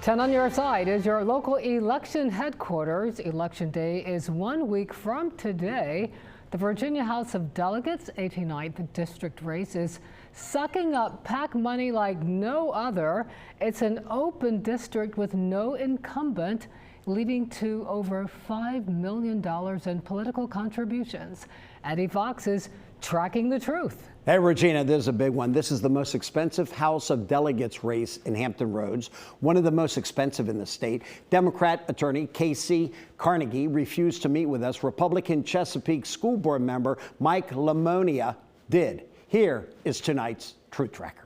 10 on your side is your local election headquarters. Election day is 1 week from today. The Virginia House of Delegates 89th district race is sucking up PAC money like no other. It's an open district with no incumbent, leading to over $5 million in political contributions. Eddie Fox is tracking the truth. Hey, Regina, this is a big one. This is the most expensive House of Delegates race in Hampton Roads, one of the most expensive in the state. Democrat Attorney Kacey Carnegie refused to meet with us. Republican Chesapeake School Board member Mike Lamonia did. Here is tonight's Truth Tracker.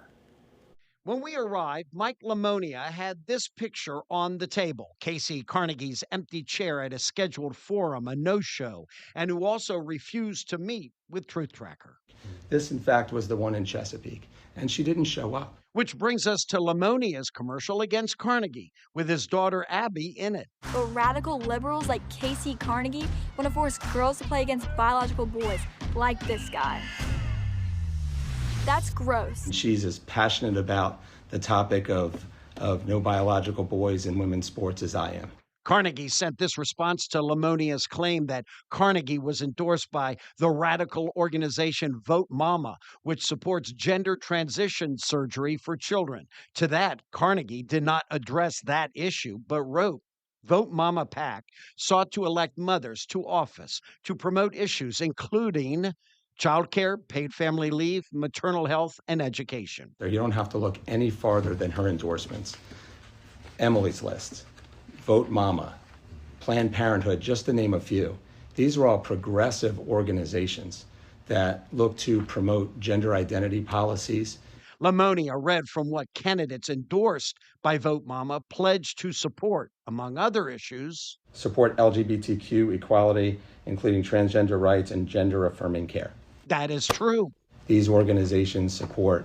When we arrived, Mike Lamonia had this picture on the table. Kacey Carnegie's empty chair at a scheduled forum, a no-show, and who also refused to meet with Truth Tracker. This, in fact, was the one in Chesapeake, and she didn't show up. Which brings us to Lamonia's commercial against Carnegie, with his daughter Abby in it. But radical liberals like Kacey Carnegie want to force girls to play against biological boys, like this guy. That's gross. She's as passionate about the topic of no biological boys in women's sports as I am. Carnegie sent this response to Lamonia's claim that Carnegie was endorsed by the radical organization Vote Mama, which supports gender transition surgery for children. To that, Carnegie did not address that issue, but wrote, Vote Mama PAC sought to elect mothers to office to promote issues including childcare, paid family leave, maternal health, and education. You don't have to look any farther than her endorsements. Emily's List, Vote Mama, Planned Parenthood, just to name a few. These are all progressive organizations that look to promote gender identity policies. Lamonia read from what candidates endorsed by Vote Mama pledged to support, among other issues. Support LGBTQ equality, including transgender rights and gender-affirming care. That is true. These organizations support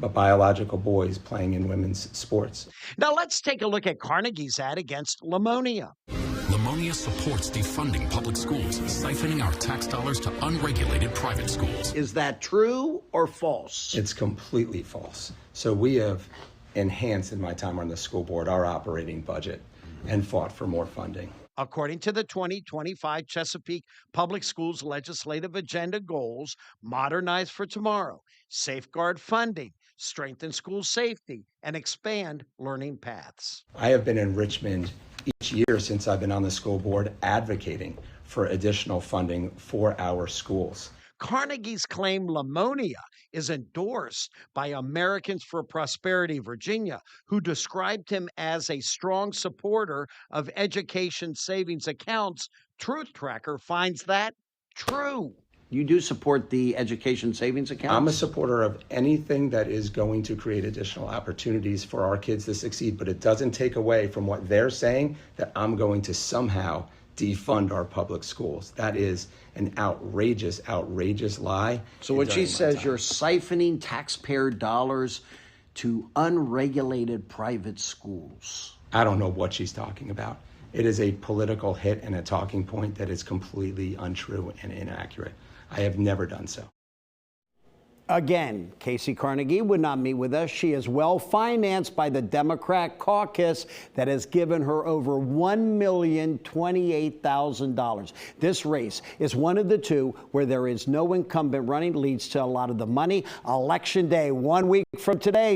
biological boys playing in women's sports. Now let's take a look at Carnegie's ad against Lamonia. Lamonia supports defunding public schools, siphoning our tax dollars to unregulated private schools. Is that true or false? It's completely false. So we have enhanced, in my time on the school board, our operating budget and fought for more funding. According to the 2025 Chesapeake Public Schools legislative agenda goals, modernize for tomorrow, safeguard funding, strengthen school safety, and expand learning paths. I have been in Richmond each year since I've been on the school board advocating for additional funding for our schools. Carnegie's claim Lamonia is endorsed by Americans for Prosperity Virginia, who described him as a strong supporter of education savings accounts. Truth Tracker finds that true. You do support the education savings account? I'm a supporter of anything that is going to create additional opportunities for our kids to succeed, but it doesn't take away from what they're saying that I'm going to somehow defund our public schools. That is an outrageous, outrageous lie. So what she says, you're siphoning taxpayer dollars to unregulated private schools. I don't know what she's talking about. It is a political hit and a talking point that is completely untrue and inaccurate. I have never done so. Again, Kacey Carnegie would not meet with us. She is well financed by the Democratic Caucus that has given her over $1,028,000. This race is one of the two where there is no incumbent running, leads to a lot of the money. Election day, 1 week from today.